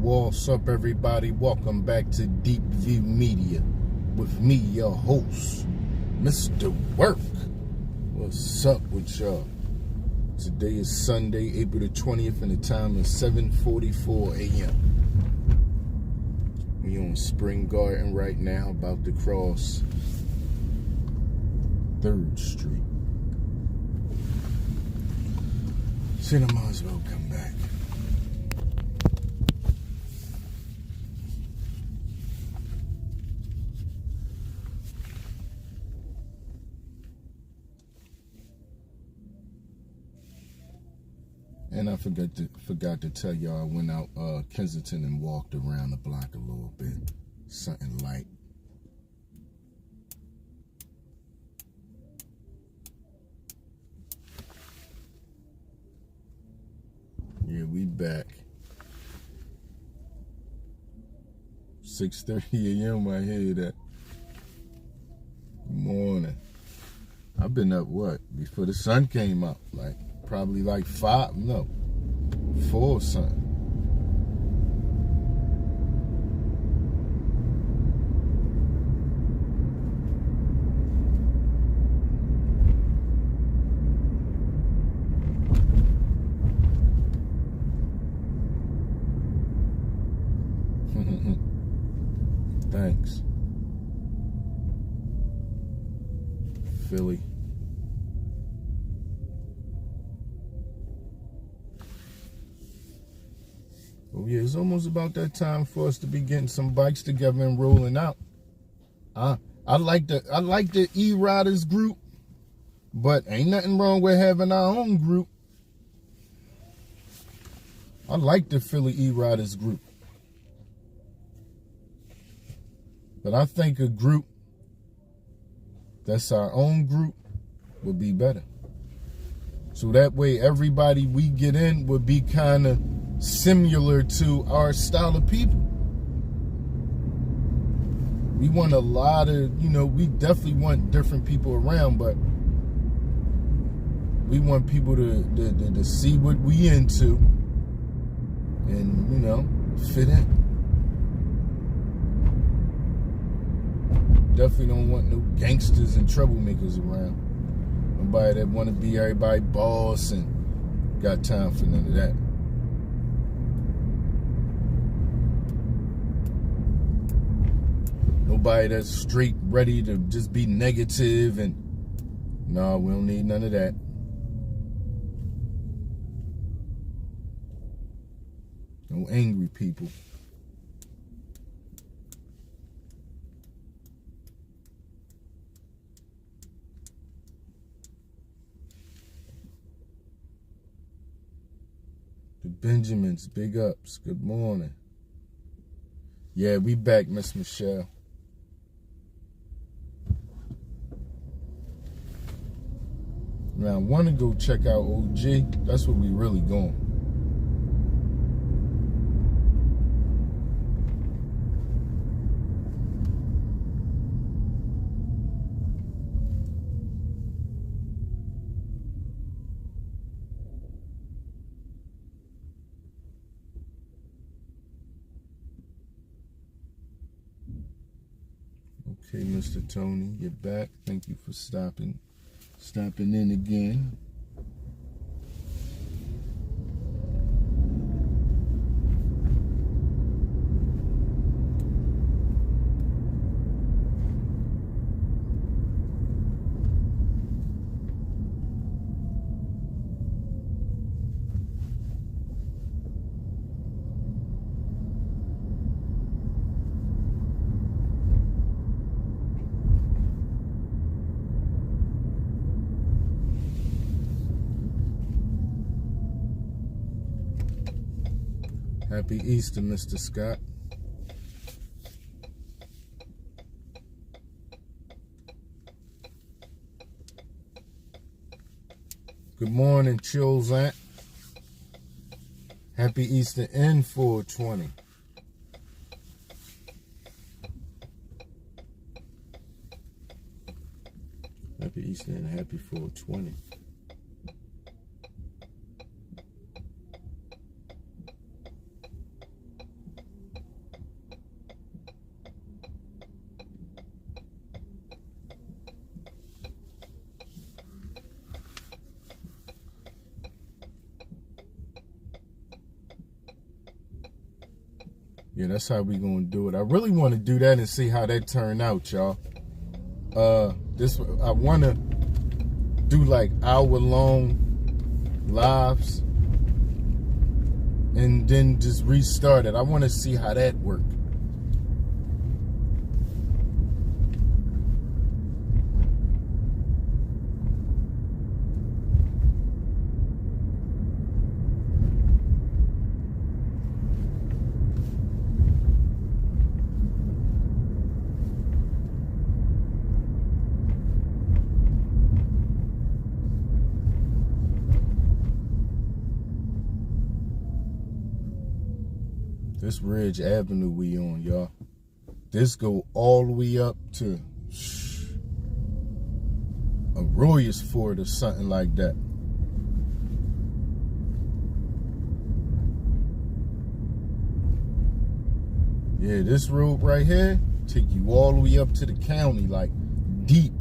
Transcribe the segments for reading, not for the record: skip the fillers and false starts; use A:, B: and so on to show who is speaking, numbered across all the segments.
A: What's up, everybody? Welcome back to Deep View Media with me, your host, Mr. Work. What's up with y'all? Today is Sunday, April the 20th, and the time is 7:44 a.m. We on Spring Garden right now, about to cross 3rd Street. So I might as well come back. And I forgot to tell y'all, I went out Kensington and walked around the block a little bit. Something light. Yeah, we back. 6:30 a.m. I hear that. Good morning. I've been up before the sun came up, probably 4 or something. Thanks. Philly. Oh yeah, it's almost about that time for us to be getting some bikes together and rolling out. I like the E-Riders group, but ain't nothing wrong with having our own group. I like the Philly E-Riders group. But I think a group that's our own group would be better. So that way everybody we get in would be kind of similar to our style of people. We want a lot of, we definitely want different people around, but we want people to see what we into and, fit in. Definitely don't want no gangsters and troublemakers around. Nobody that want to be everybody's boss and got time for none of that. Nobody that's straight ready to just be negative and no, we don't need none of that. No angry people. The Benjamins, big ups. Good morning. Yeah, we back, Miss Michelle. Now, I want to go check out OG. That's where we really going. Okay, Mr. Tony, you're back. Thank you for stopping in again. Happy Easter, Mr. Scott. Good morning, Chills Aunt. Happy Easter in 420. Happy Easter and happy 420. Yeah, that's how we gonna do it. I really want to do that and see how that turn out, y'all. I want to do like hour-long lives and then just restart it. I want to see how that works. This Ridge Avenue we on, y'all. This go all the way up to Arroyosford or something like that. Yeah, this road right here take you all the way up to the county, like deep.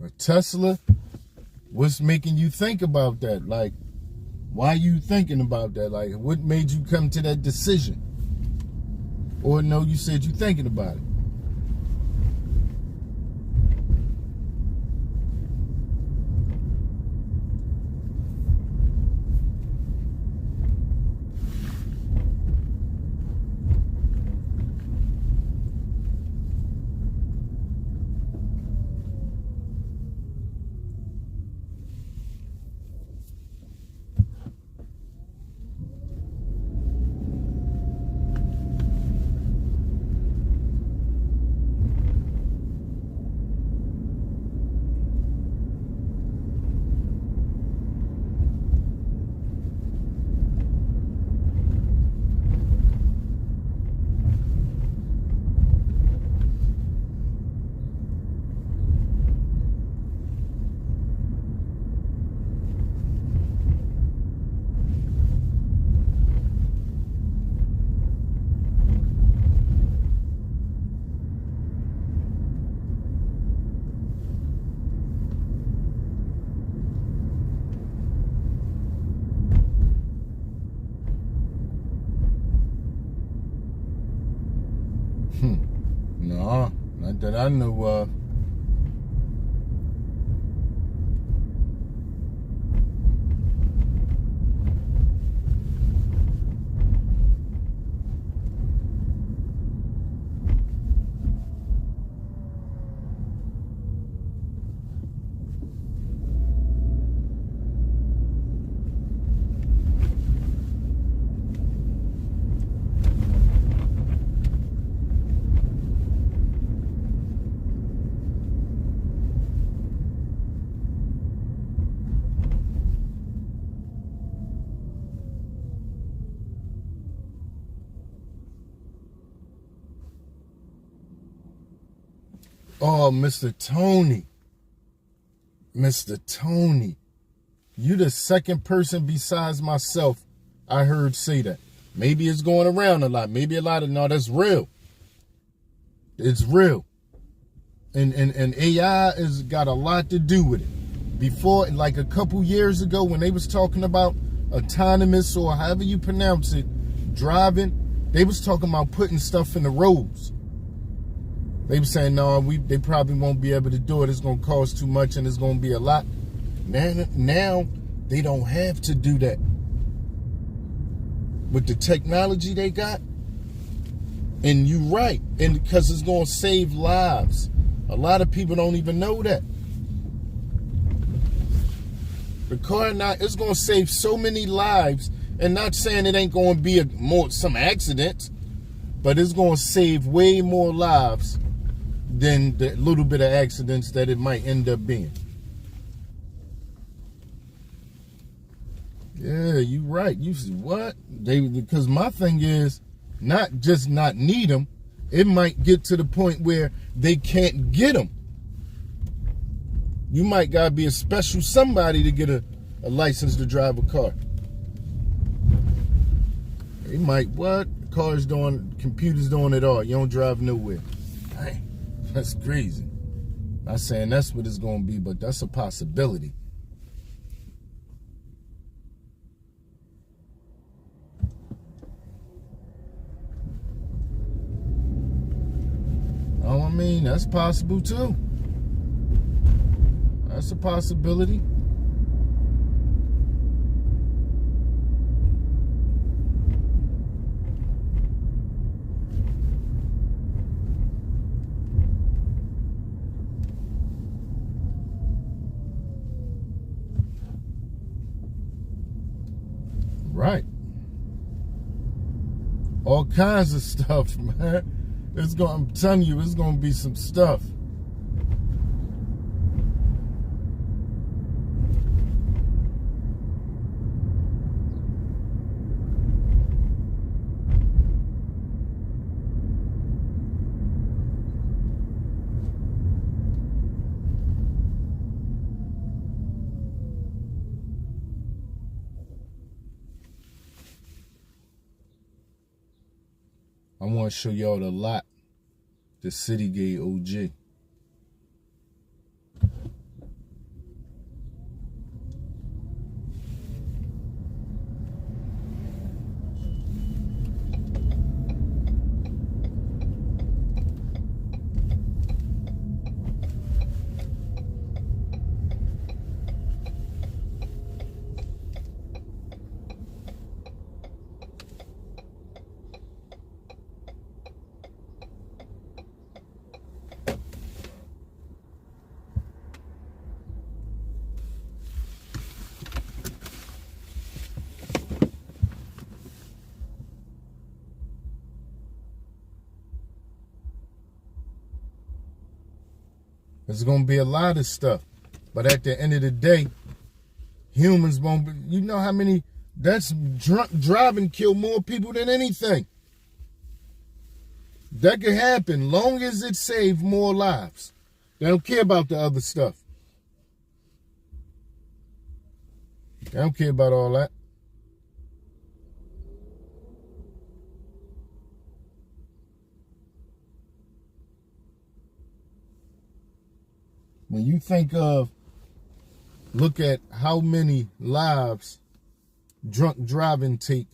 A: A Tesla, what's making you think about that? Like, why are you thinking about that? Like, what made you come to that decision? Or no, you said you thinking about it. No, not that I know of. Oh, Mr. Tony. Mr. Tony. You the second person besides myself I heard say that. Maybe it's going around a lot. Maybe a lot of, no, that's real. It's real. And AI has got a lot to do with it. Before, like a couple years ago, when they was talking about autonomous, or however you pronounce it, driving, they was talking about putting stuff in the roads. They were saying, no, they probably won't be able to do it. It's going to cost too much and it's going to be a lot. Now they don't have to do that. With the technology they got. And you're right. And because it's going to save lives. A lot of people don't even know that. The car now, it's going to save so many lives. And not saying it ain't going to be some accidents. But it's going to save way more lives than the little bit of accidents that it might end up being. Yeah, you right. You see what? Because my thing is not just not need them. It might get to the point where they can't get them. You might gotta be a special somebody to get a license to drive a car. They might, what? Cars doing, computers doing it all. You don't drive nowhere. Dang, that's crazy. Not saying that's what it's going to be, but that's a possibility. Oh, I mean, that's possible too. That's a possibility. Right. All kinds of stuff, man. I'm telling you, it's gonna be some stuff. I want to show y'all the lot, the City Gate OG. There's going to be a lot of stuff. But at the end of the day, humans won't be, you know how many, that's drunk driving kill more people than anything. That could happen long as it saves more lives. They don't care about the other stuff. They don't care about all that. When you think of, look at how many lives drunk driving take,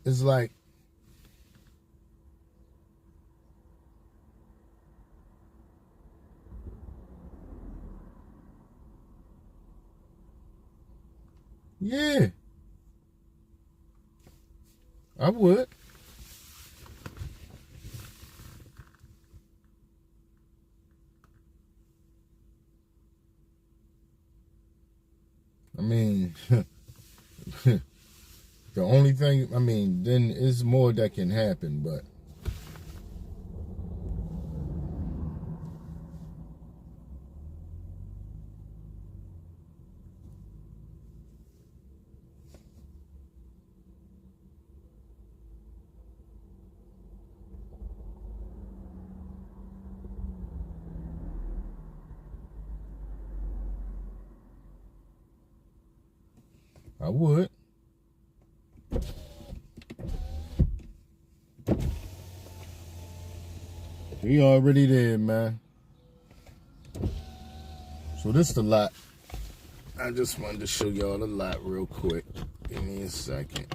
A: it's like, yeah, I would. I mean, the only thing, I mean, then it's more that can happen, but I would. We already there, man. So this the lot. I just wanted to show y'all the lot real quick. Give me a second.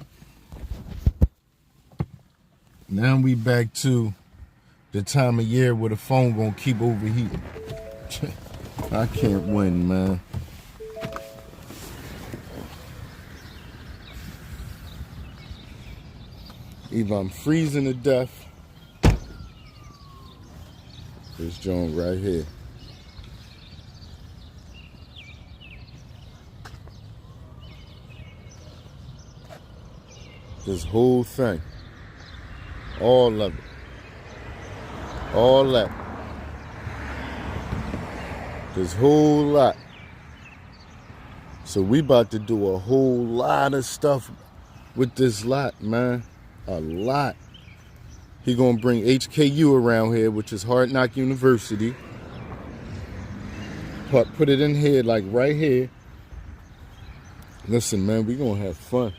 A: Now we back to the time of year where the phone gonna keep overheating. I can't win, man. Either I'm freezing to death. This joint right here. This whole thing. All of it. All that. This whole lot. So we about to do a whole lot of stuff with this lot, man. A lot. He gonna bring HKU around here, which is Hard Knock University. Put it in here, like right here. Listen, man, we gonna have fun.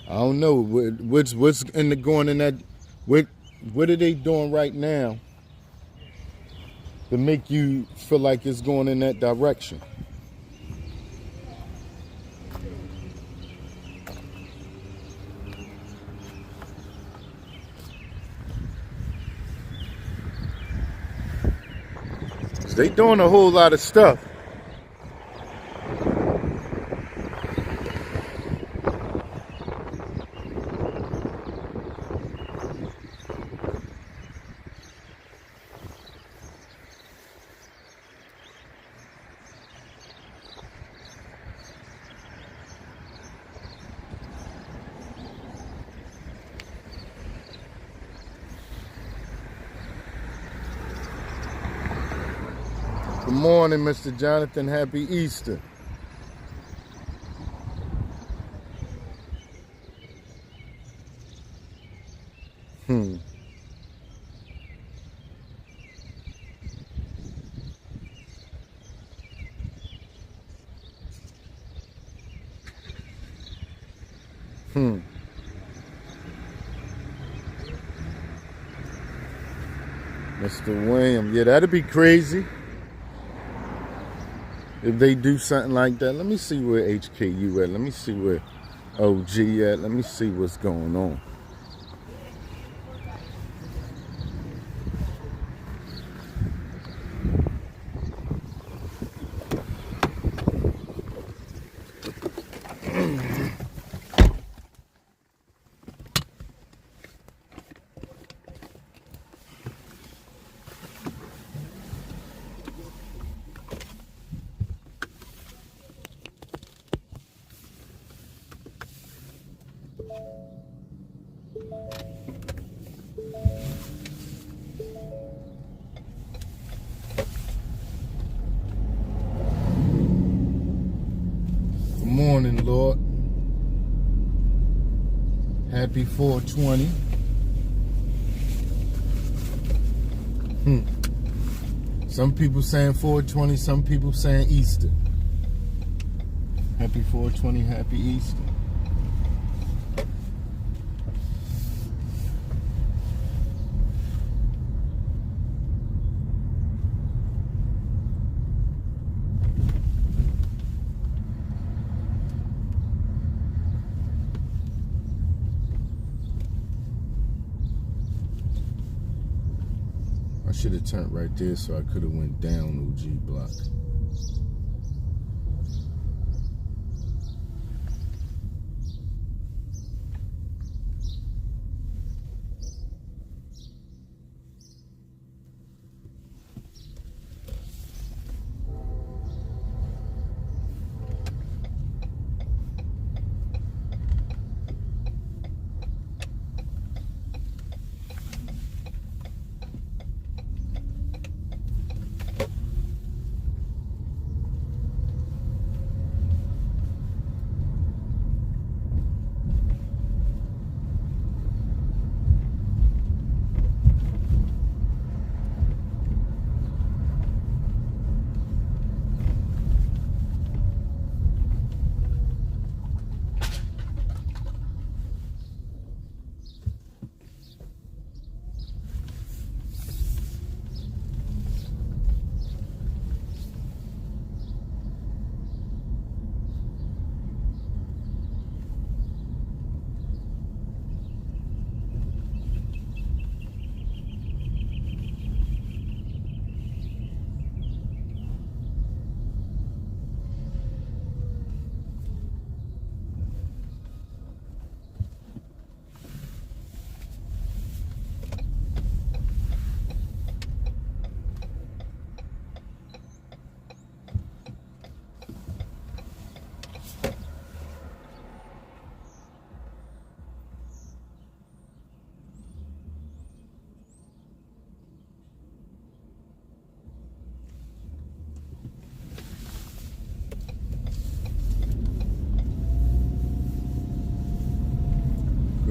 A: I don't know what's in the going in that. What are they doing right now to make you feel like it's going in that direction? They doing a whole lot of stuff. Good morning, Mr. Jonathan. Happy Easter. Hmm. Mr. William. Yeah, that'd be crazy if they do something like that. Let me see where HKU at. Let me see where OG at. Let me see what's going on. Good morning, Lord. Happy 420. Some people saying 420, some people saying Easter. Happy 420, happy Easter. I should have turned right there so I could have went down OG block.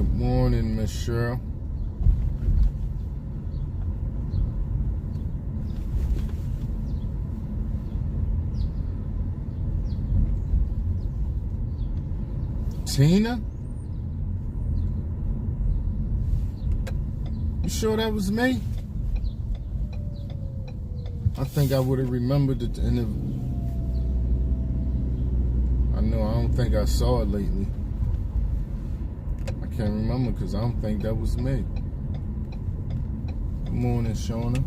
A: Good morning, Miss Cheryl. Tina? You sure that was me? I think I would have remembered it. I don't think I saw it lately. I can't remember because I don't think that was me. Good morning, Shauna.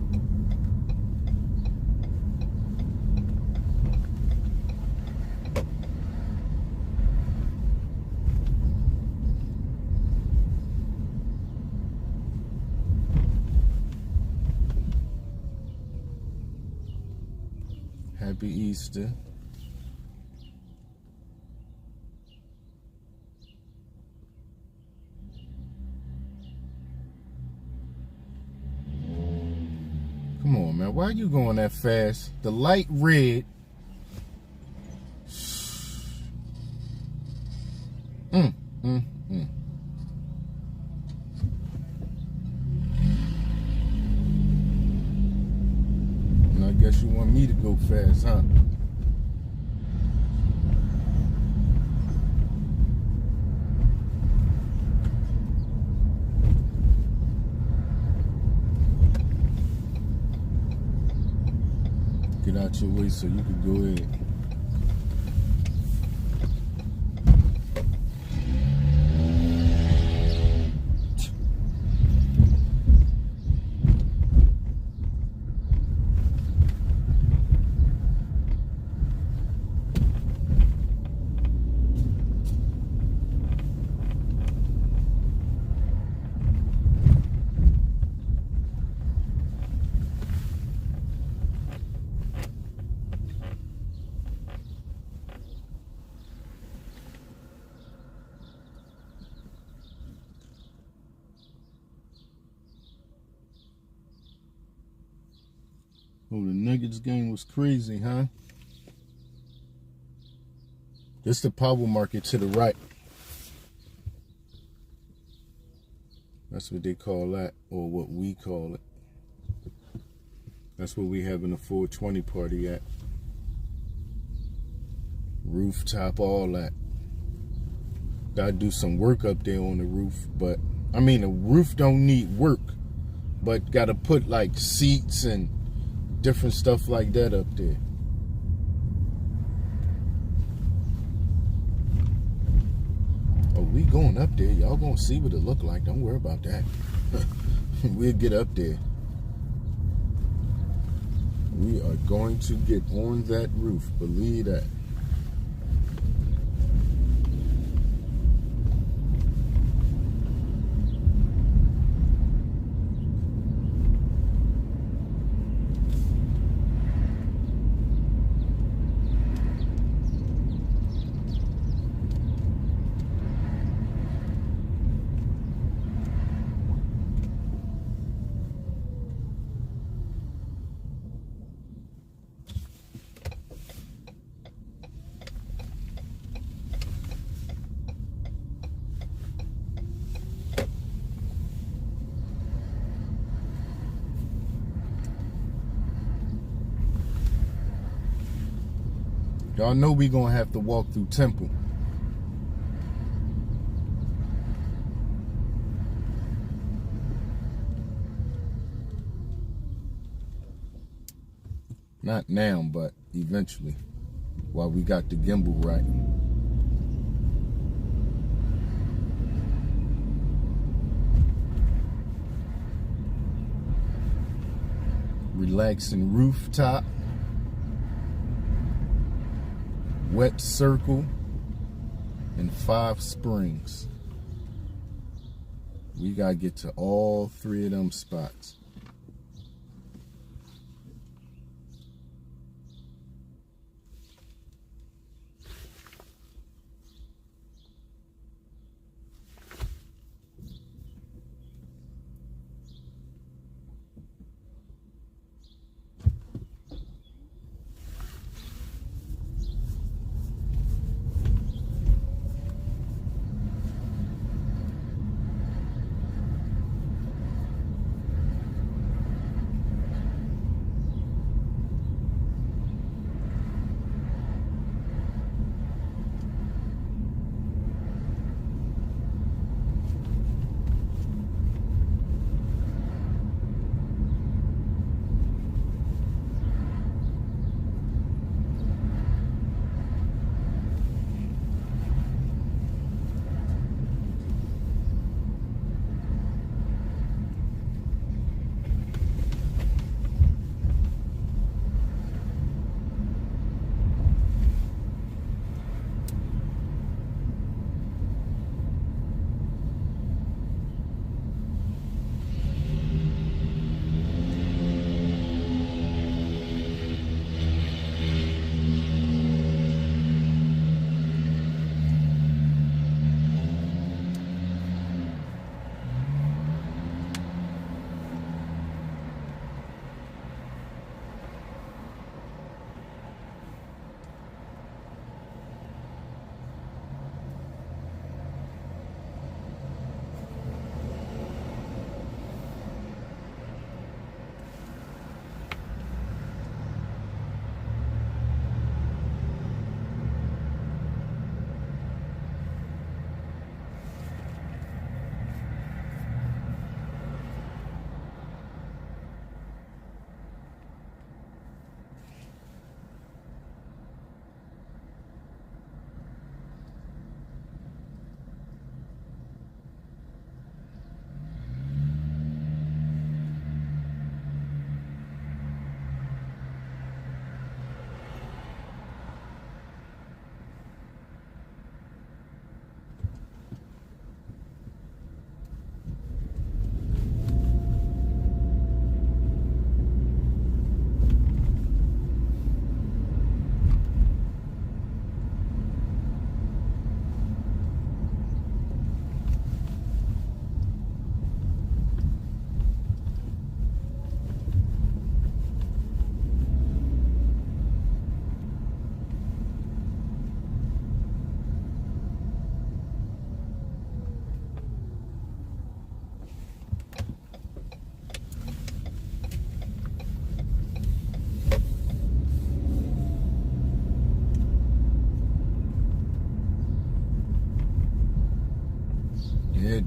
A: Happy Easter. Come on, man. Why are you going that fast? The light red. And I guess you want me to go fast, huh? Get out your way so you can go ahead. Oh, the Nuggets game was crazy, huh? This the power market to the right. That's what they call that, or what we call it. That's where we having a 420 party at. Rooftop, all that. Gotta do some work up there on the roof, but I mean the roof don't need work, but gotta put like seats and different stuff like that up there. Oh, we going up there. Y'all gonna see what it look like. Don't worry about that. We'll get up there. We are going to get on that roof. Believe that. Y'all know we gonna have to walk through Temple. Not now, but eventually, while we got the gimbal right. Relaxing Rooftop. Wet Circle, and 5 Springs. We gotta get to all 3 of them spots.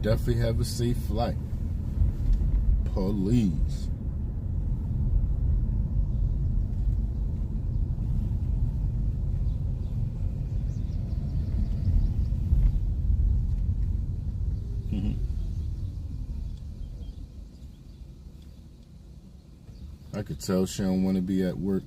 A: definitely have a safe flight. Please. I could tell she don't want to be at work.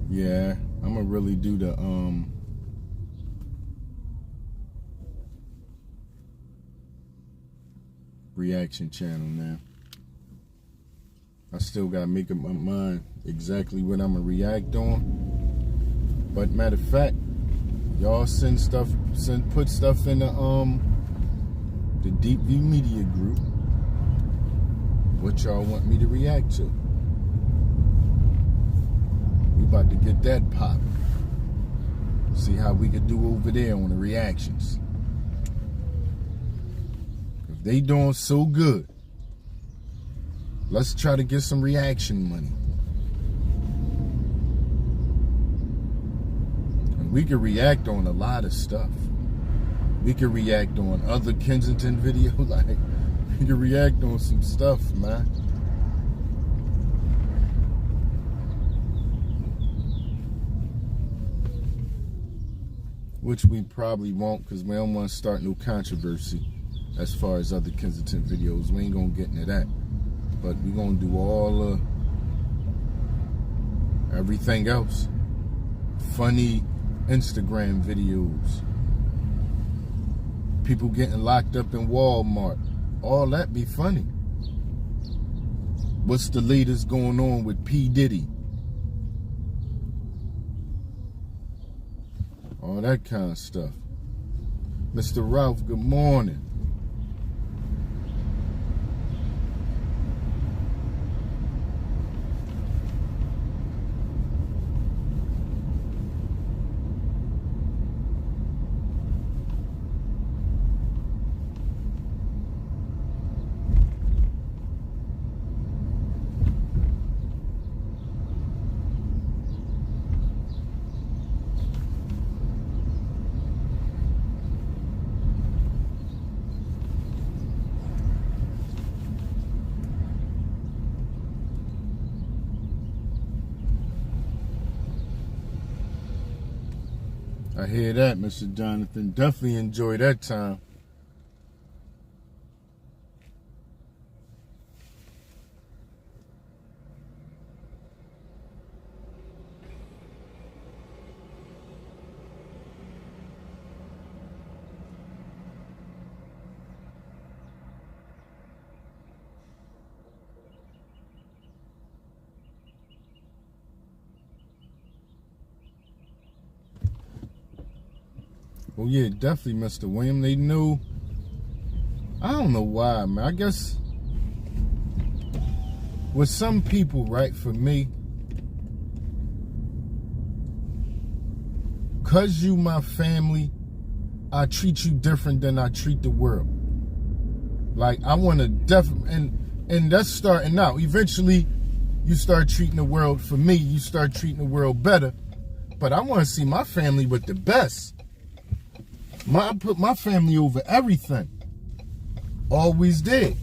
A: Yeah, I'm gonna really do the reaction channel now. I still gotta make up my mind exactly what I'm gonna react on. But matter of fact, y'all put stuff in the Deep View Media group. What y'all want me to react to? We about to get that popping. See how we could do over there on the reactions. If they doing so good, let's try to get some reaction money. And we could react on a lot of stuff. We could react on other Kensington videos. Like, we could react on some stuff, man. Which we probably won't, because we don't want to start no controversy as far as other Kensington videos. We ain't gonna get into that. But we're gonna do all everything else. Funny Instagram videos. People getting locked up in Walmart. All that be funny. What's the latest going on with P. Diddy? All that kind of stuff. Mr. Ralph, good morning. I hear that, Mr. Jonathan. Definitely enjoy that time. Oh yeah, definitely, Mr. William. They knew. I don't know why, man. I guess with some people, right, for me, because you my family, I treat you different than I treat the world. Like, I want to definitely, and that's starting out. Eventually, you start treating the world, for me, you start treating the world better. But I want to see my family with the best. I put my family over everything. Always did.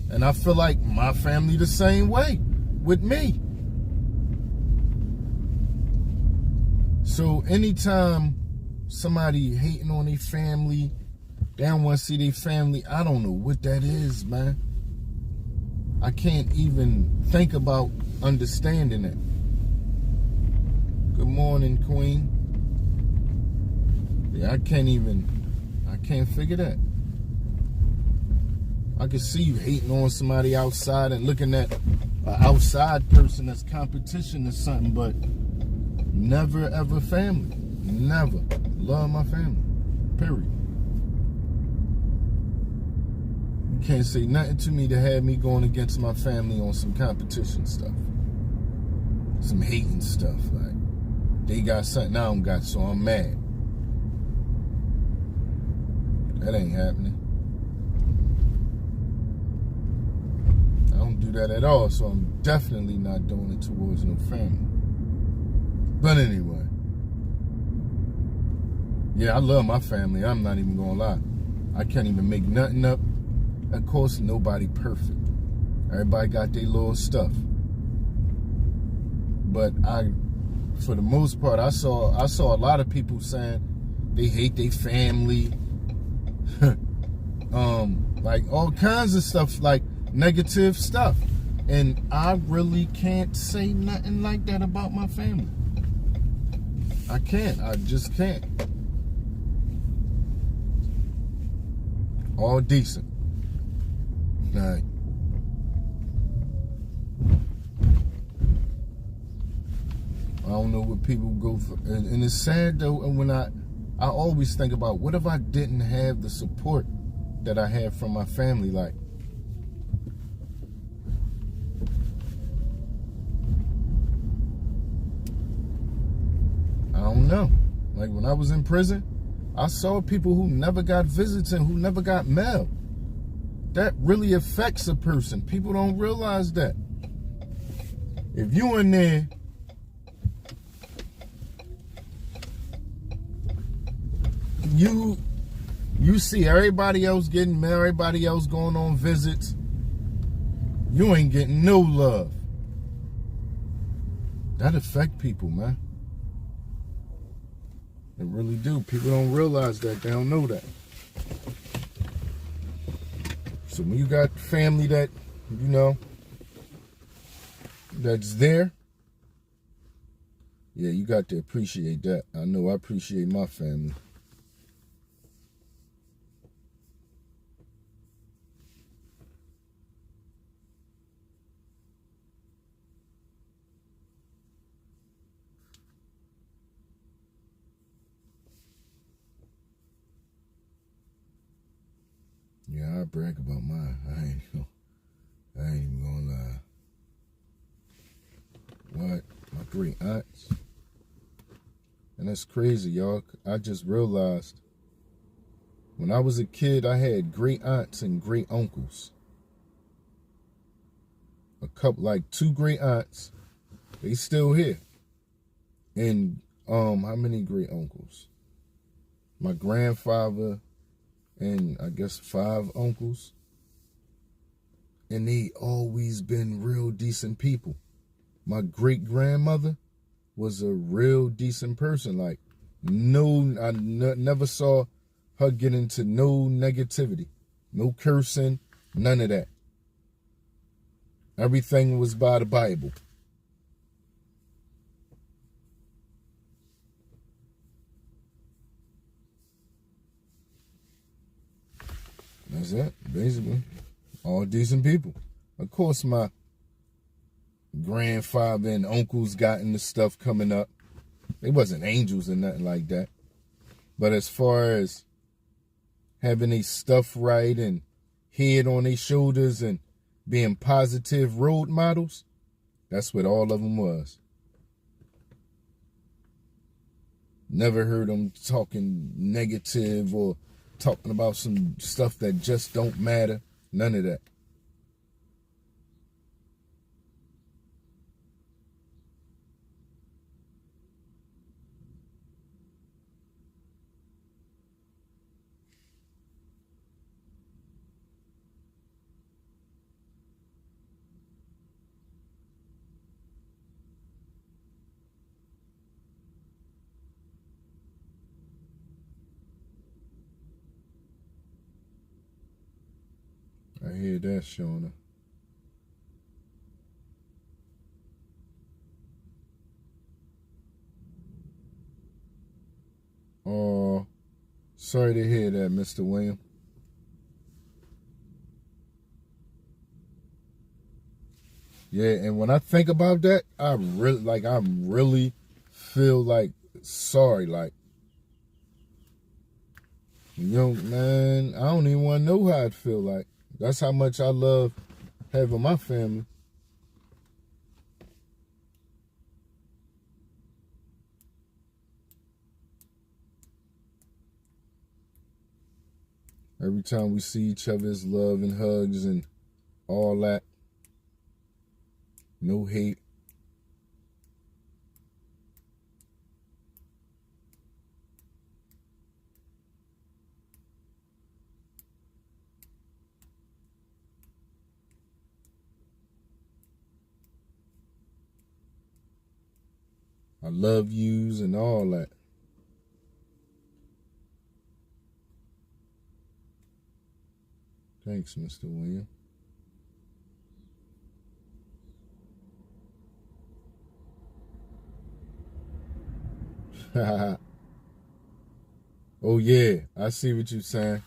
A: And I feel like my family the same way with me. So anytime somebody hating on their family, they don't want to see their family, I don't know what that is, man. I can't even think about understanding it. Good morning, Queen. Yeah, I can't figure that. I can see you hating on somebody outside and looking at an outside person as competition or something, but never ever family. Never. Love my family. Period. You can't say nothing to me to have me going against my family on some competition stuff. Some hating stuff. Like, they got something I don't got, so I'm mad. That ain't happening. I don't do that at all, so I'm definitely not doing it towards no family. But anyway, yeah, I love my family. I'm not even gonna lie. I can't even make nothing up. Of course, nobody perfect. Everybody got their little stuff. But for the most part, I saw a lot of people saying they hate their family. Like all kinds of stuff, like negative stuff. And I really can't say nothing like that about my family. I can't. I just can't. All decent. All right. I don't know what people go for. And it's sad, though, when I always think about, what if I didn't have the support that I have from my family? Like, I don't know. Like, when I was in prison, I saw people who never got visits and who never got mail. That really affects a person. People don't realize that. If you in there, you see everybody else getting mail, everybody else going on visits, you ain't getting no love. That affect people, man. They really do. People don't realize that. They don't know that. So when you got family that, you know, that's there, yeah, you got to appreciate that. I know I appreciate my family. Yeah, I brag about mine. I ain't even gonna lie. What? My great aunts. And that's crazy, y'all. I just realized when I was a kid, I had great aunts and great uncles. Like 2 great aunts. They still here. And how many great uncles? My grandfather and I guess 5 uncles. And they always been real decent people. My great-grandmother was a real decent person. Like, I never saw her get into no negativity, no cursing, none of that. Everything was by the Bible. That's it, basically. All decent people. Of course, my grandfather and uncles got into stuff coming up. They wasn't angels or nothing like that. But as far as having their stuff right and head on their shoulders and being positive role models, that's what all of them was. Never heard them talking negative or talking about some stuff that just don't matter. None of that. hear that, Shauna. Oh, sorry to hear that, Mr. William. Yeah, and when I think about that, I really feel like sorry. Like, man, I don't even want to know how it feel like. That's how much I love having my family. Every time we see each other's love and hugs and all that. No hate. I love yous and all that. Thanks, Mr. William. Oh, yeah. I see what you're saying.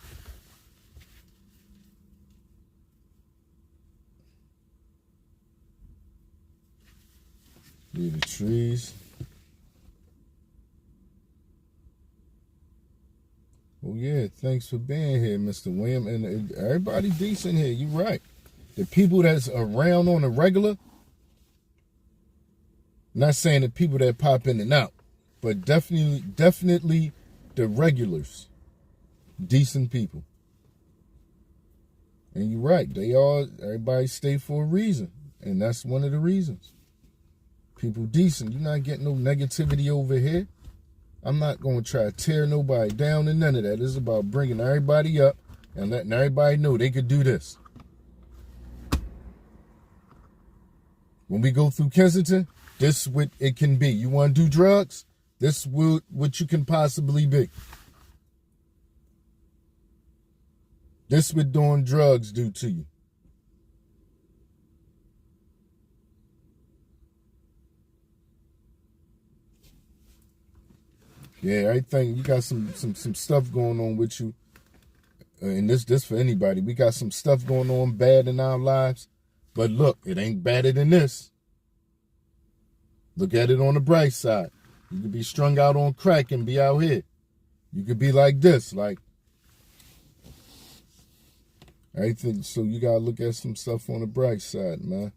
A: Yeah, the trees. Oh, yeah. Thanks for being here, Mr. William. And everybody decent here. You're right. The people that's around on a regular, not saying the people that pop in and out, but definitely the regulars, decent people. And you're right, everybody stay for a reason. And that's one of the reasons. People decent. You're not getting no negativity over here. I'm not going to try to tear nobody down and none of that. It's about bringing everybody up and letting everybody know they could do this. When we go through Kensington, this is what it can be. You want to do drugs? This is what you can possibly be. This is what doing drugs do to you. Yeah, I think you got some stuff going on with you. And this for anybody. We got some stuff going on bad in our lives. But look, it ain't badder than this. Look at it on the bright side. You could be strung out on crack and be out here. You could be like this, like everything. So you gotta look at some stuff on the bright side, man.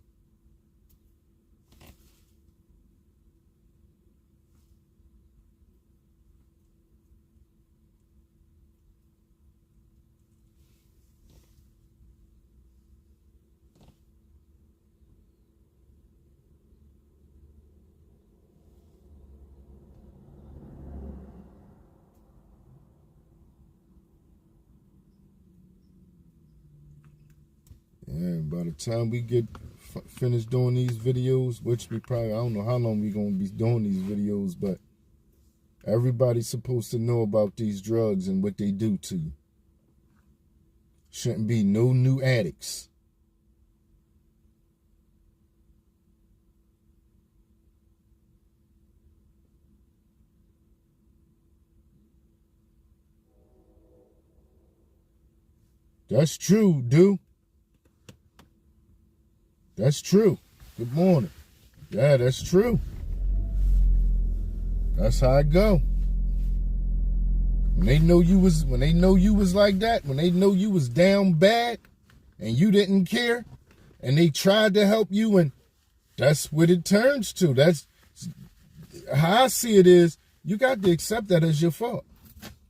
A: Yeah, by the time we get finished doing these videos, which I don't know how long we're going to be doing these videos, but everybody's supposed to know about these drugs and what they do to you. Shouldn't be no new addicts. That's true, dude. That's true. Good morning. Yeah, that's true. That's how it go. When they know you was like that, when they know you was down bad and you didn't care and they tried to help you, and that's what it turns to. That's how I see it is, you got to accept that as your fault.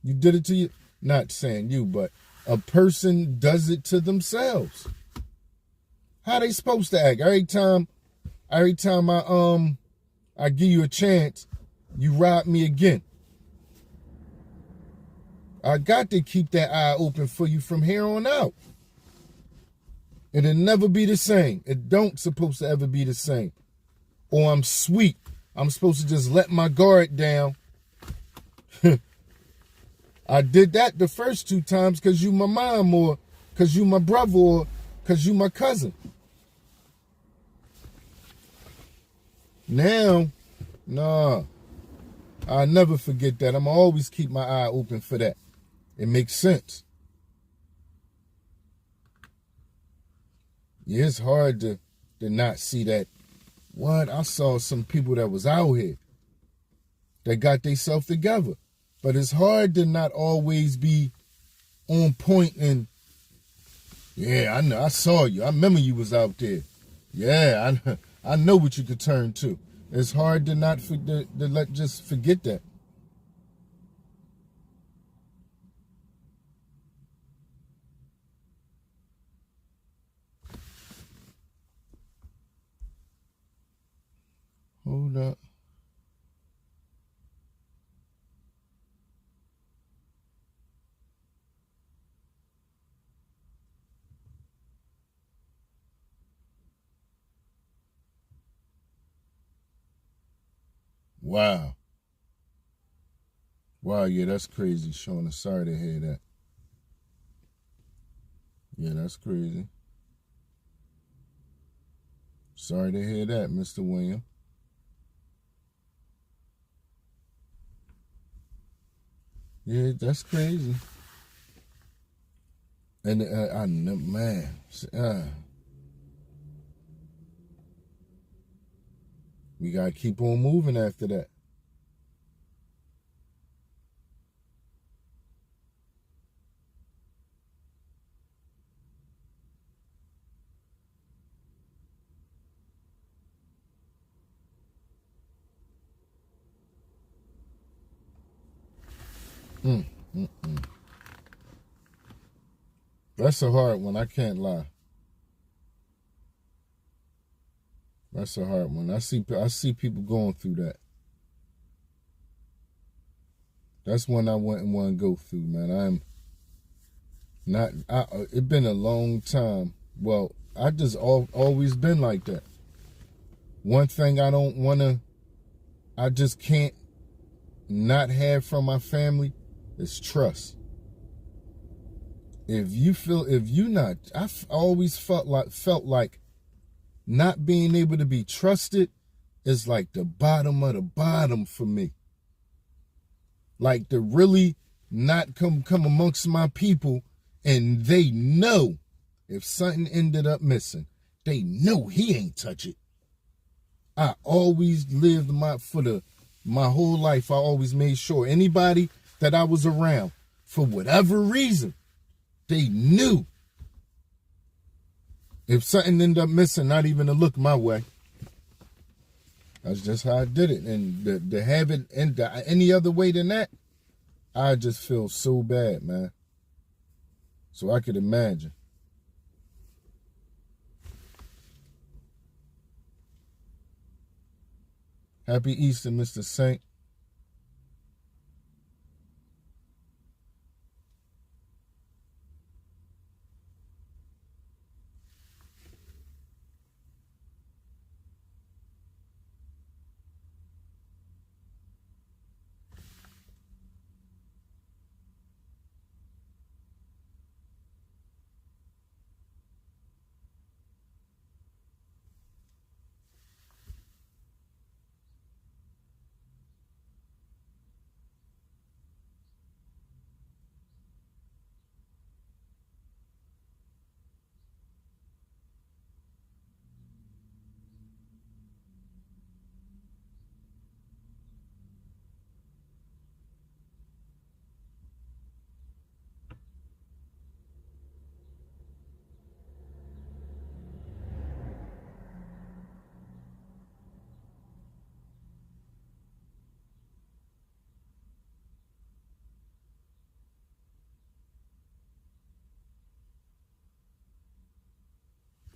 A: You did it to you, not saying you, but a person does it to themselves. How they supposed to act? Every time I give you a chance, you rob me again. I got to keep that eye open for you from here on out. It'll never be the same. It don't supposed to ever be the same. Or I'm sweet. I'm supposed to just let my guard down. I did that the first 2 times because you my mom or because you my brother, or because you my cousin. Now, nah, I'll never forget that. I'm always keep my eye open for that. It makes sense. Yeah, it's hard to not see that. What? I saw some people that was out here that got themselves together. But it's hard to not always be on point and, yeah, I know, I saw you. I remember you was out there. Yeah, I know what you could turn to. It's hard to not just forget that. Hold up. Wow. Wow, yeah, that's crazy, Shauna. Sorry to hear that. Yeah, that's crazy. Sorry to hear that, Mr. William. Yeah, that's crazy. And I know, man, we gotta keep on moving after that. Mm, mm, mm. That's a hard one. I can't lie. That's a hard one. I see people going through that. That's one I wouldn't want to go through, man. I'm not. It's been a long time. Well, I just always been like that. One thing I don't want to, I just can't not have from my family is trust. If you not, I've always felt like not being able to be trusted is like the bottom of the bottom for me. Like to really not come amongst my people, and they know if something ended up missing, they know he ain't touch it. I always lived my whole life. I always made sure anybody that I was around, for whatever reason, they knew if something ended up missing, not even to look my way. That's just how I did it. And to have it any other way than that, I just feel so bad, man. So I could imagine. Happy Easter, Mr. Saint.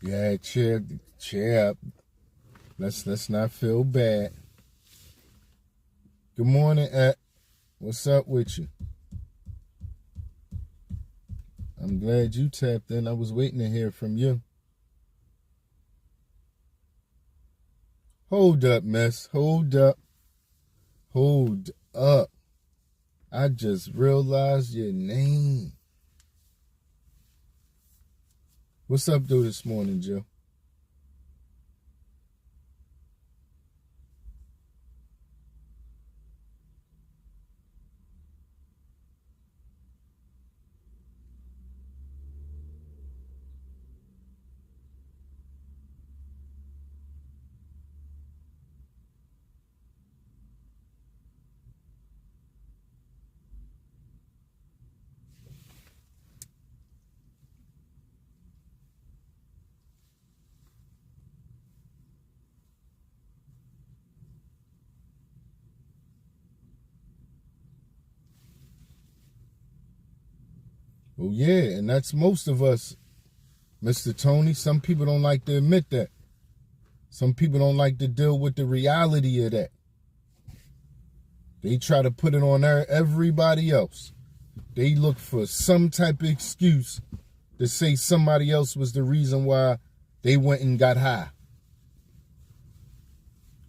A: Yeah, cheer up. Let's not feel bad. Good morning, Ed. What's up with you? I'm glad you tapped in. I was waiting to hear from you. Hold up, miss. Hold up. Hold up. I just realized your name. What's up, though, this morning, Joe? Well, yeah, and that's most of us, Mr. Tony. Some people don't like to admit that. Some people don't like to deal with the reality of that. They try to put it on everybody else. They look for some type of excuse to say somebody else was the reason why they went and got high.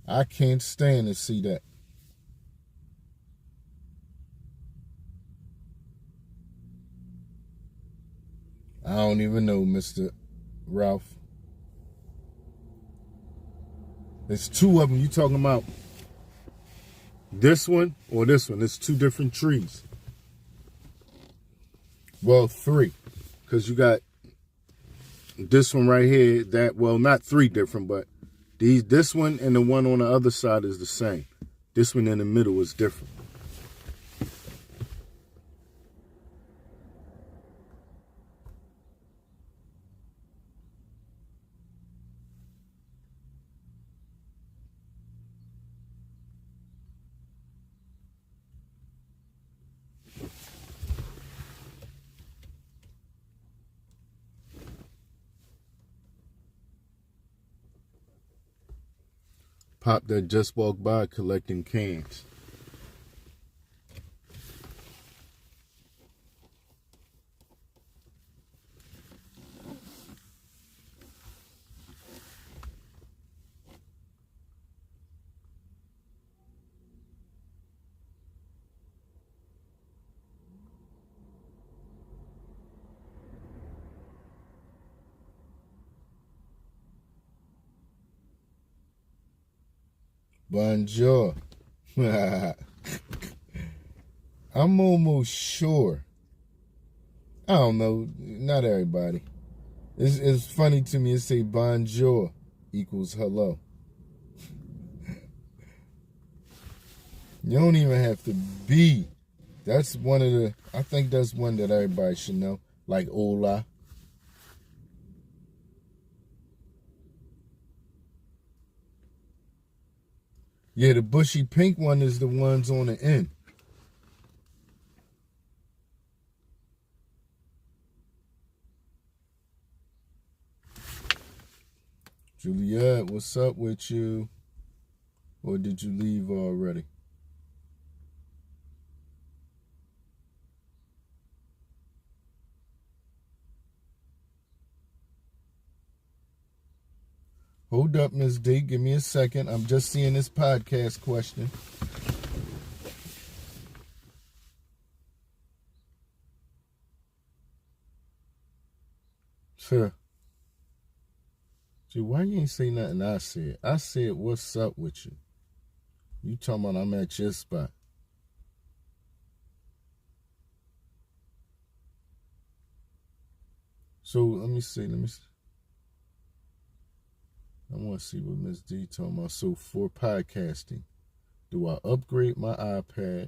A: I can't stand to see that. I don't even know, Mr. Ralph. There's two of them. You talking about this one or this one? There's two different trees. Well, three. Because you got this one right here. Well, not three different, but this one and the one on the other side is the same. This one in the middle is different. Pop that just walked by collecting cans. Bonjour. I'm almost sure. I don't know. Not everybody. It's funny to me. It say bonjour equals hello. You don't even have to be. That's one of the. I think that's one that everybody should know. Like hola. Yeah, the bushy pink one is the ones on the end. Juliet, what's up with you? Or did you leave already? Hold up, Miss D. Give me a second. I'm just seeing this podcast question. Sure. Gee, why you ain't say nothing I said? I said, what's up with you? You talking about I'm at your spot. So, let me see. I want to see what Miss D talking about. So, for podcasting, do I upgrade my iPad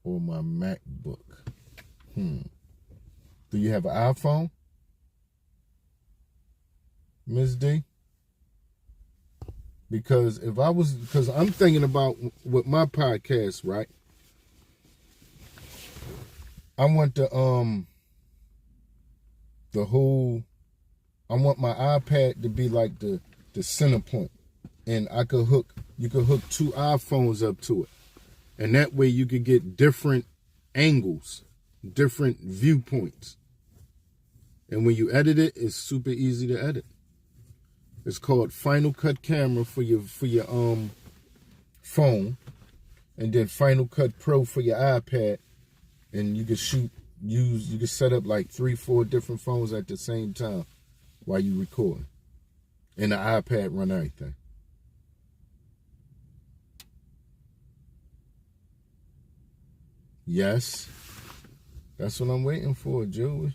A: or my MacBook? Do you have an iPhone, Miss D? Because I'm thinking about with my podcast, right? I want I want my iPad to be like the center point, and you could hook two iPhones up to it, and that way you could get different angles, different viewpoints, and when you edit it, it's super easy to edit. It's called Final Cut Camera for your phone, and then Final Cut Pro for your iPad, and you can shoot you can set up like 3-4 different phones at the same time while you record. And the iPad run everything. Yes. That's what I'm waiting for, Joey.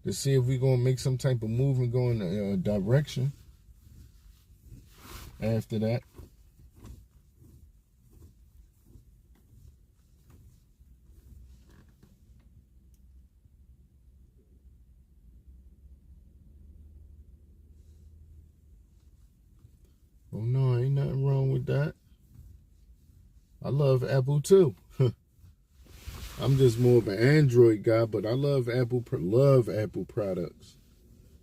A: To see if we're going to make some type of move and go in a direction after that. Oh, no, ain't nothing wrong with that. I love Apple, too. I'm just more of an Android guy, but I love Apple products.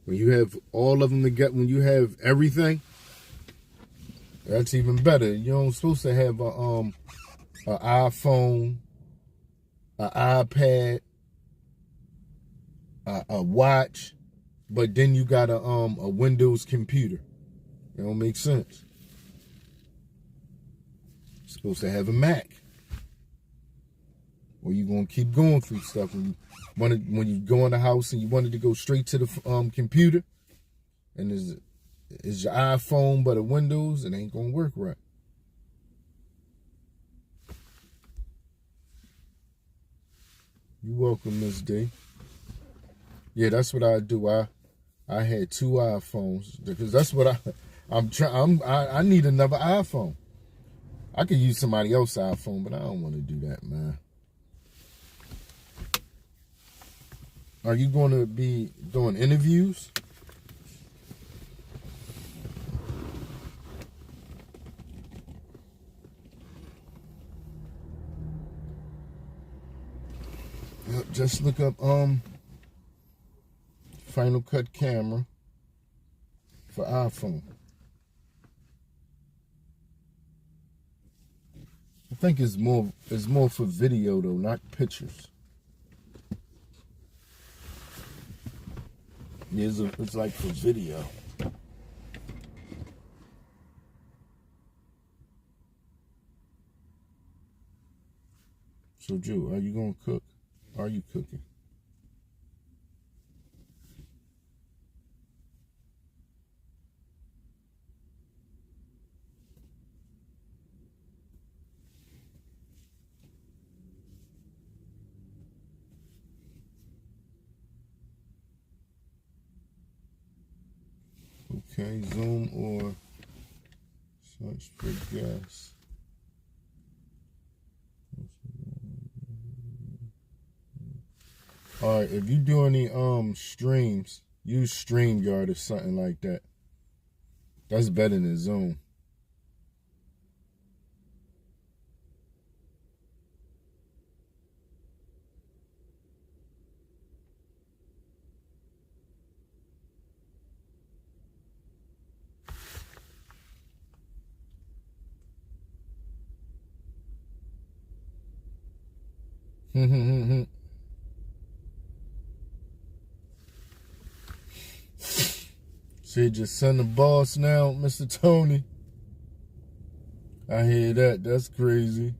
A: When you have all of them together, when you have everything, that's even better. You're supposed to have an iPhone, an iPad, a watch, but then you got a Windows computer. It don't make sense. You're supposed to have a Mac. Or you gonna keep going through stuff when you go in the house and you wanted to go straight to the computer, and is your iPhone but a Windows, it ain't gonna work right. You're welcome, Miss D. Yeah, that's what I do. I had 2 iPhones because that's what I need another iPhone. I could use somebody else's iPhone, but I don't want to do that, man. Are you going to be doing interviews? Yep, just look up Final Cut camera for iPhone. I think it's more for video though, not pictures. Yeah, it's like for video. So, Joe, are you gonna cook? Are you cooking? Okay, Zoom or search for guests. All right, if you do any streams, use StreamYard or something like that. That's better than Zoom. Said your son the boss now, Mr. Tony. I hear that. That's crazy.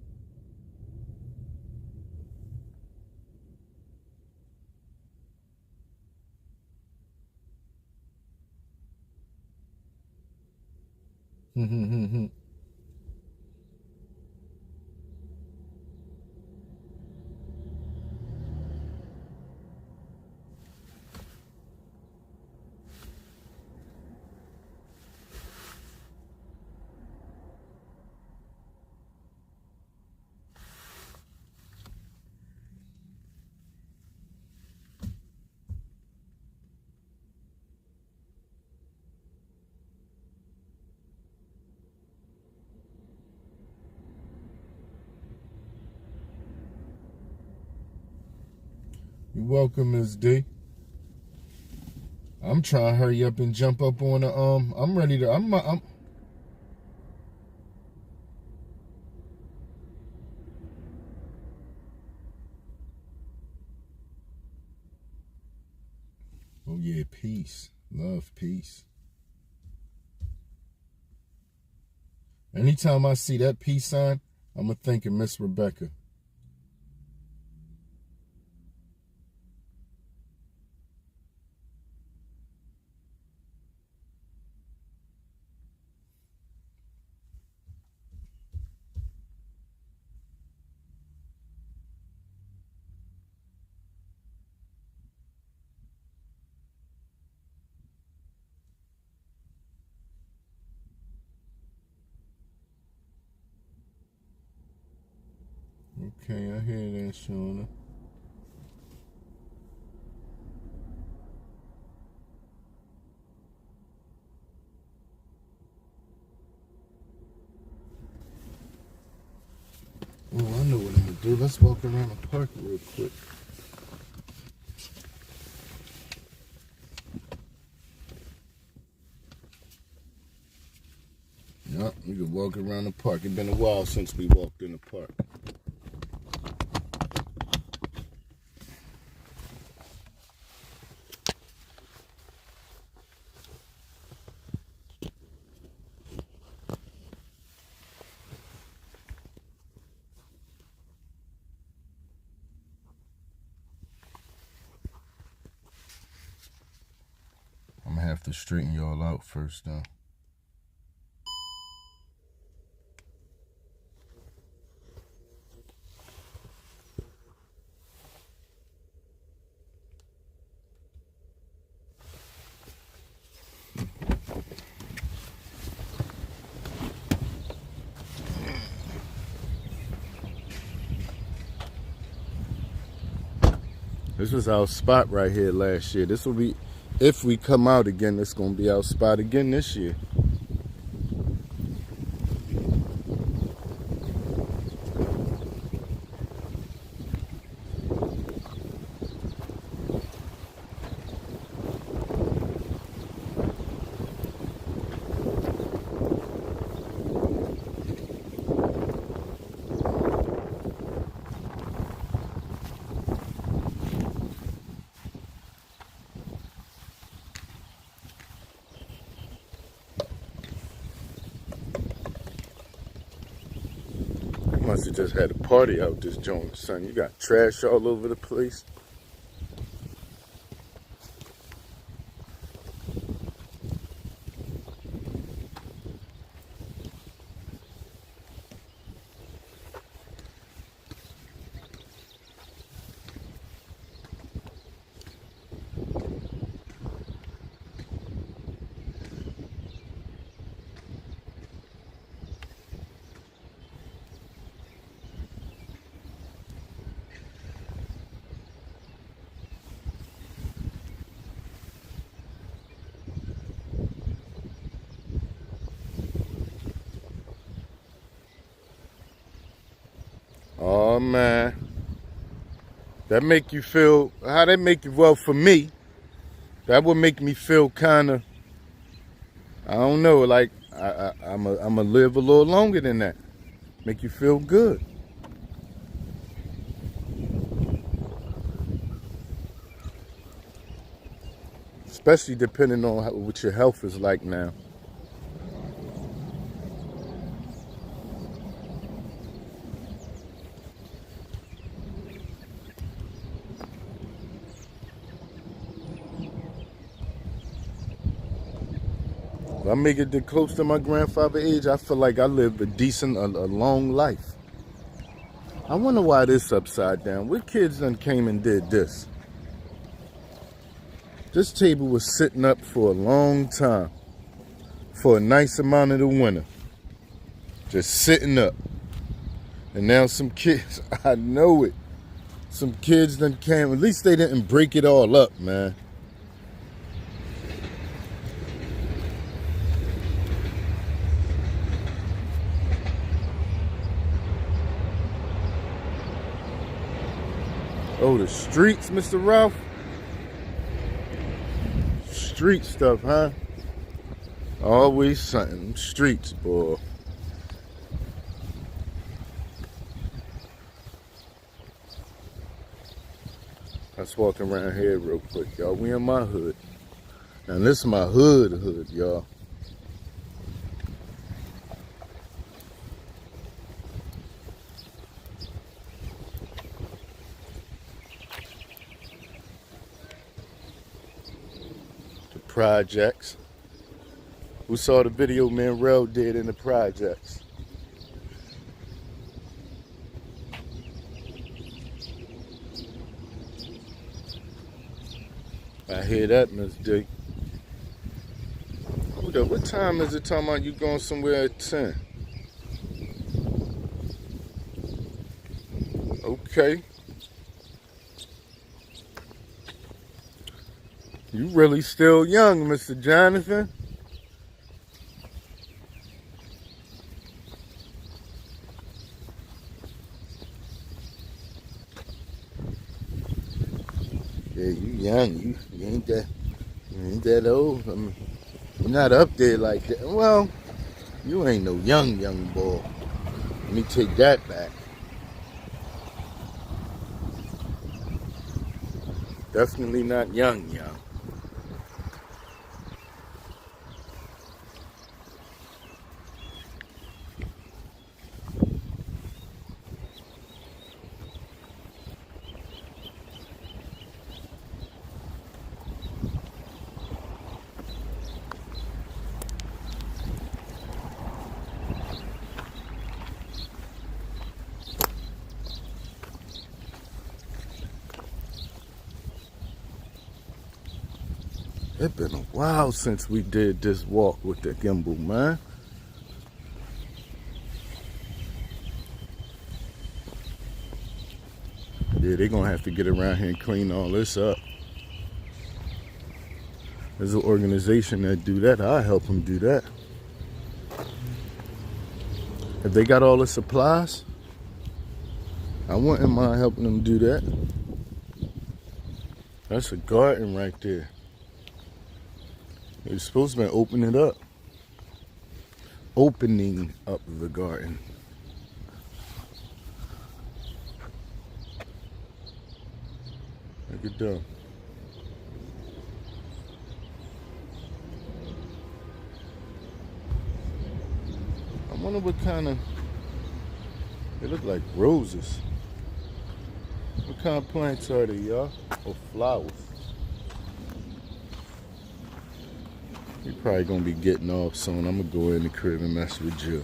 A: You're welcome, Ms. D. I'm trying to hurry up and jump up on the I'm ready to I'm Oh yeah, peace. Love, peace. Anytime I see that peace sign, I'm gonna think of Miss Rebecca. Okay, I hear that, Shauna. Oh, I know what I'm gonna do. Let's walk around the park real quick. Yeah, we can walk around the park. It's been a while since we walked in the park. I'm gonna have to straighten y'all out first, though. This was our spot right here last year. This will be, if we come out again, it's gonna be our spot again this year. Must have just had a party out this joint, son. You got trash all over the place. Oh man, that make you feel, how that make you, well for me, that would make me feel kind of, I don't know, like I'm a live a little longer than that. Make you feel good. Especially depending on what your health is like now. If I make it close to my grandfather's age, I feel like I lived a decent, a long life. I wonder why this upside down. What kids done came and did this? This table was sitting up for a long time. For a nice amount of the winter. Just sitting up. And now some kids, I know it. Some kids done came, at least they didn't break it all up, man. Oh, the streets, Mr. Ralph? Street stuff, huh? Always something. Streets, boy. Let's walk around here real quick, y'all. We in my hood. Now, this is my hood, y'all. Projects. Who saw the video man Rel did in the projects? I hear that, Miss D. Hold up, what time is it talking about you going somewhere at 10? Okay. You really still young, Mr. Jonathan. Yeah, you young. You ain't that old. I mean, you're not up there like that. Well, you ain't no young boy. Let me take that back. Definitely not young. It's been a while since we did this walk with the gimbal, man. Yeah, they're gonna have to get around here and clean all this up. There's an organization that do that. I'll help them do that. If they got all the supplies, I wouldn't mind helping them do that. That's a garden right there. They're supposed to be opening up the garden. Look at that. I wonder what kind of, they look like roses. What kind of plants are they, y'all? Or flowers? You're probably gonna be getting off soon. I'm gonna go in the crib and mess with you.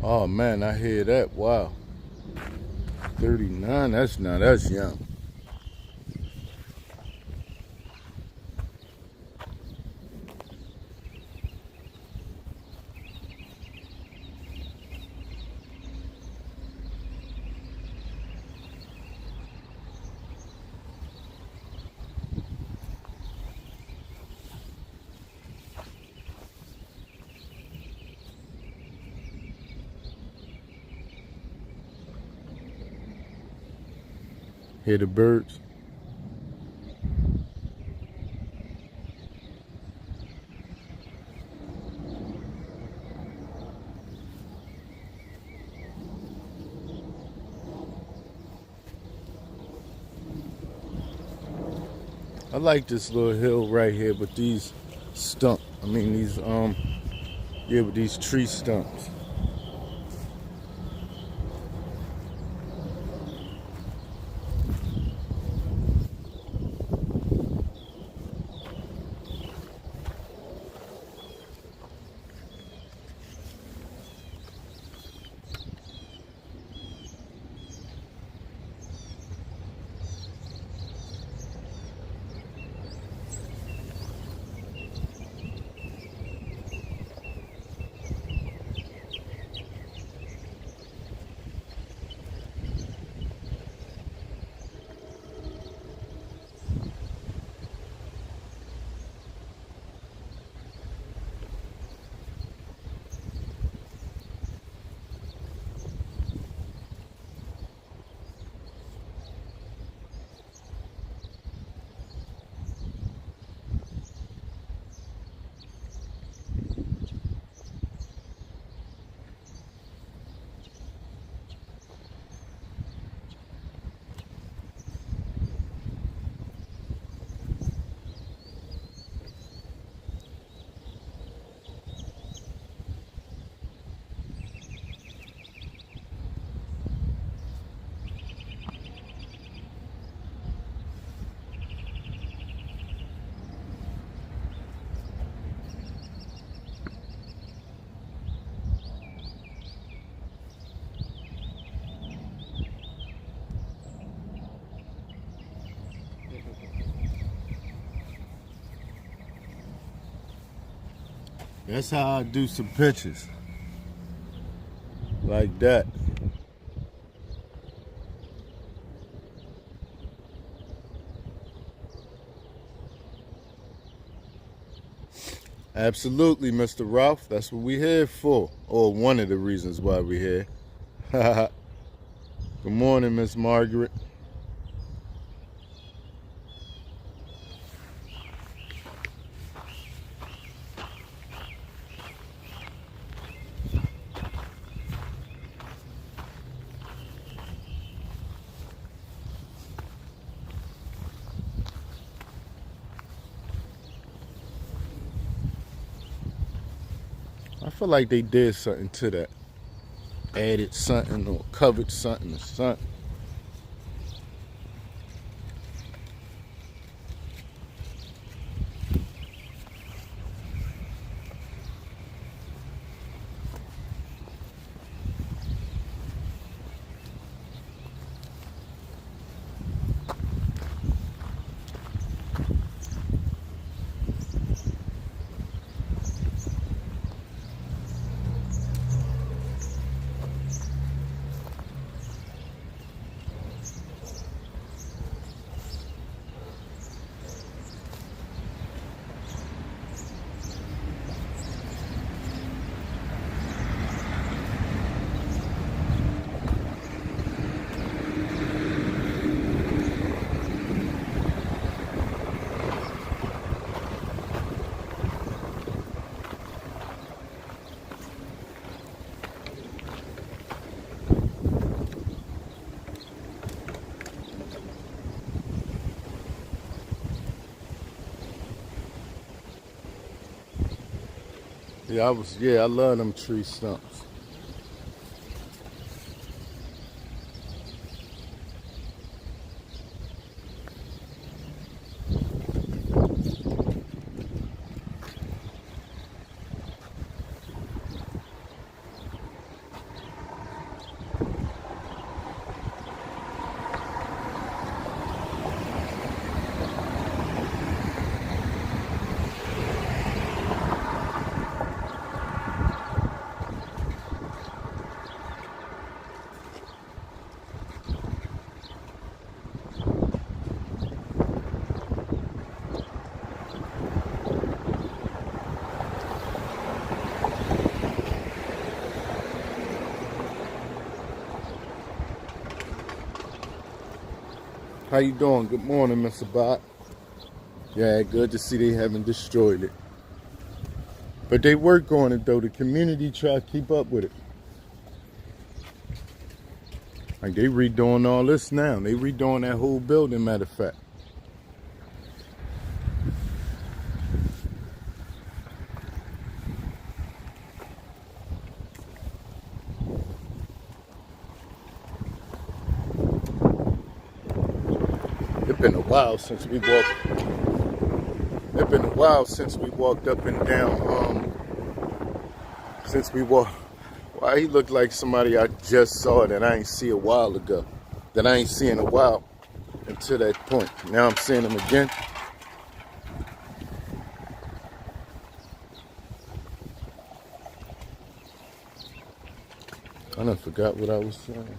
A: Oh man, I hear that. Wow. 39, that's young. Hear the birds? I like this little hill right here with these with these tree stumps. That's how I do some pictures. Like that. Absolutely, Mr. Ralph. That's what we're here for. Or one of the reasons why we're here. Good morning, Miss Margaret. I feel like they did something to that. Added something or covered something or something. I love them tree stumps. How you doing? Good morning, Mr. Bot. Yeah, good to see they haven't destroyed it. But they work on it though. The community try to keep up with it. Like they redoing all this now. They redoing that whole building, matter of fact. It's been a while since we walked. It's been a while since we walked up and down. Since we walked. Why he looked like somebody I just saw that I ain't see a while ago. That I ain't seen in a while until that point. Now I'm seeing him again. I done forgot what I was saying.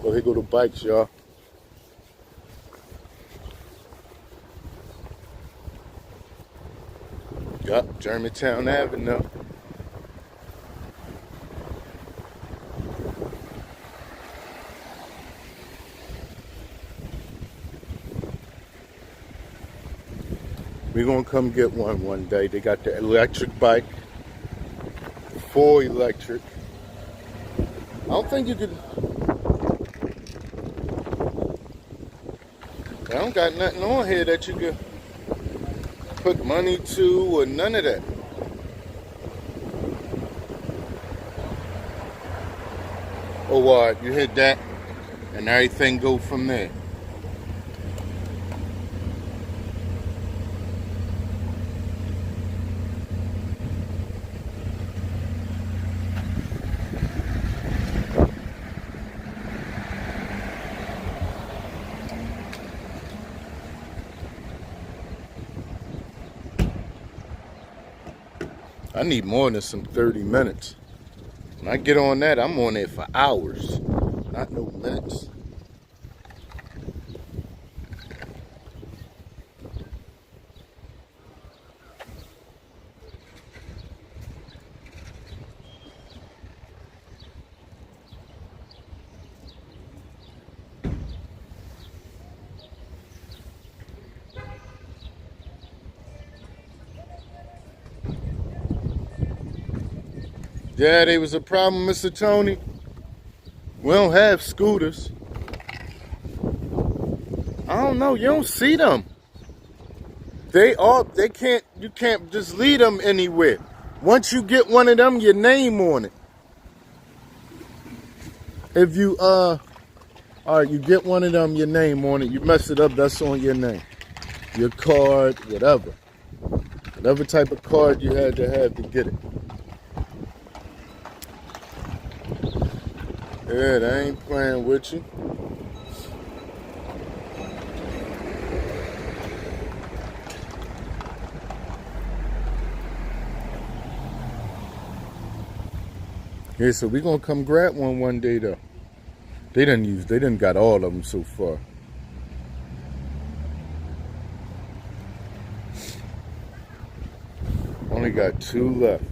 A: Oh, here go the bikes, y'all. Yup, Germantown Avenue. We're gonna come get one day. They got the electric bike, full electric. I don't think you could. I don't got nothing on here that you could put money to or none of that. Oh, what? You hit that and everything go from there. I need more than some 30 minutes. When I get on that, I'm on it for hours, not no minutes. Yeah, there was a problem, Mr. Tony. We don't have scooters. I don't know. You don't see them. You can't just leave them anywhere. Once you get one of them, your name on it. If you, all right, you get one of them, your name on it. You mess it up, that's on your name. Your card, whatever. Whatever type of card you had to get it. Yeah, they ain't playing with you. Yeah, so we gonna come grab one day though. They didn't got all of them so far. Only got 2 left.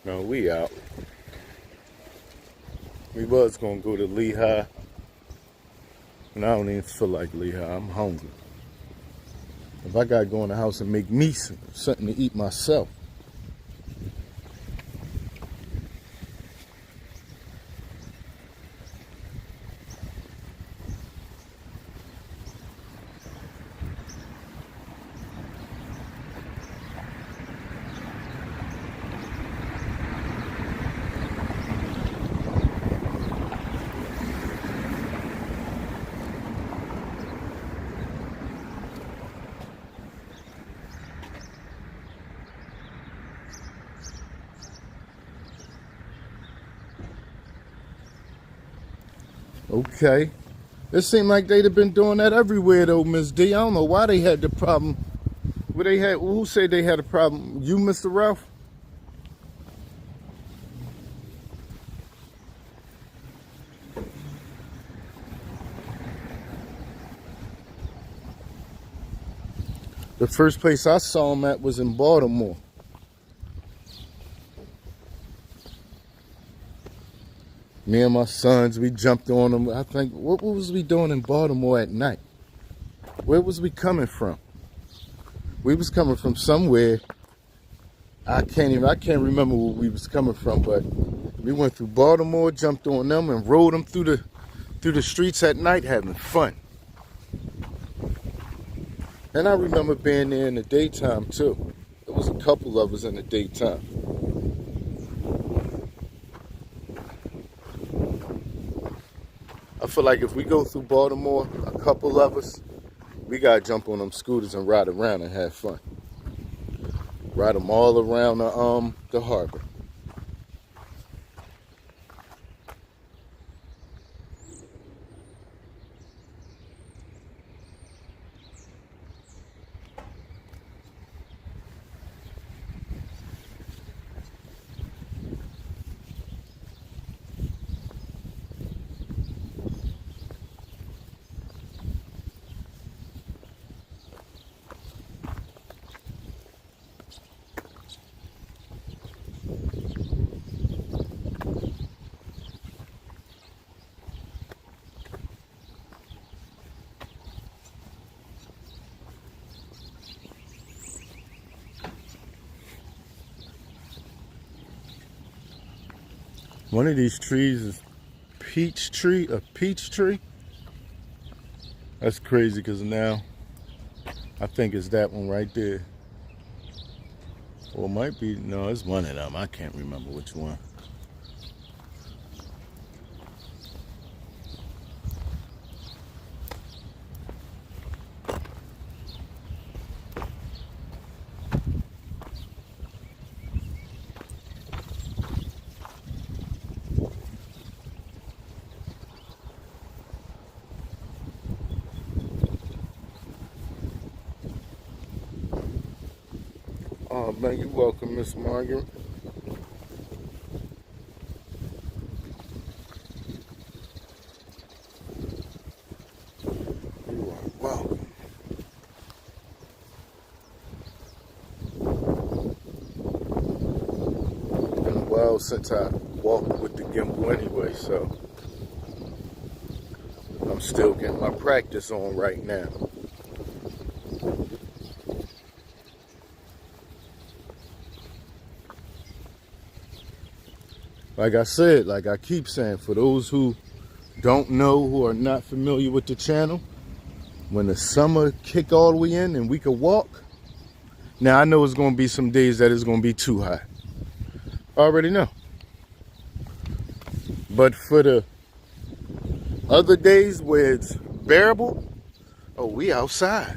A: No, we out. We was gonna go to Lehigh, and I don't even feel like Lehigh. I'm hungry. If I gotta go in the house and make me something to eat myself. Okay. It seemed like they'd have been doing that everywhere though, Miss D. I don't know why they had the problem. Who said they had a problem? You, Mr. Ralph? The first place I saw them at was in Baltimore. Me and my sons, we jumped on them. I think, what was we doing in Baltimore at night? Where was we coming from? We was coming from somewhere. I can't remember where we was coming from, but we went through Baltimore, jumped on them, and rode them through the streets at night having fun. And I remember being there in the daytime too. There was a couple of us in the daytime. I feel like if we go through Baltimore, a couple of us, we gotta jump on them scooters and ride around and have fun. Ride them all around the harbor. One of these trees is a peach tree. That's crazy because now I think it's that one right there. Or it might be, no, it's one of them. I can't remember which one. Oh man, you're welcome, Miss Margaret. You are welcome. It's been a while since I walked with the gimbal anyway, so I'm still getting my practice on right now. Like I said, like I keep saying, for those who don't know, who are not familiar with the channel, when the summer kick all the way in and we could walk, now I know it's going to be some days that it's going to be too hot. I already know. But for the other days where it's bearable, oh, we outside.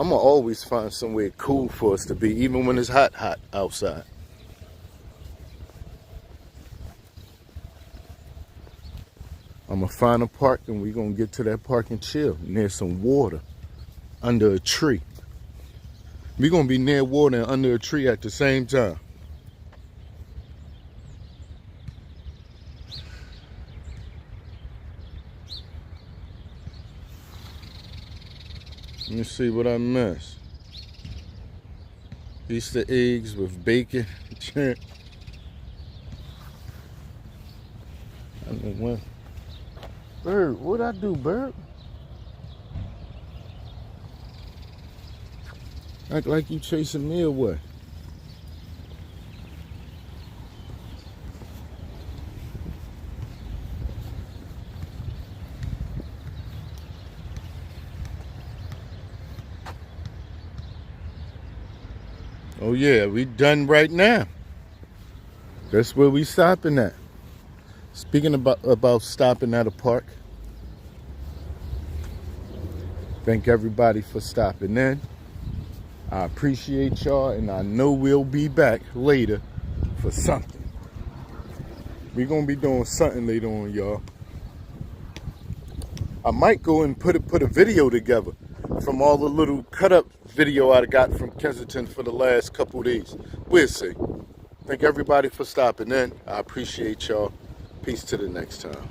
A: I'm going to always find somewhere cool for us to be, even when it's hot outside. I'm going to find a park and we're going to get to that park and chill near some water under a tree. We're going to be near water and under a tree at the same time. Let me see what I missed. Easter eggs with bacon. I don't know when. Bird, what'd I do, Bird? Act like you chasing me away. Oh yeah, we done right now. That's where we stopping at. Speaking about stopping at a park, thank everybody for stopping in. I appreciate y'all, and I know we'll be back later for something. We're gonna be doing something later on, y'all. I might go and put a video together from all the little cut-up video I got from Kensington for the last couple days. We'll see. Thank everybody for stopping in. I appreciate y'all. Peace to the next time.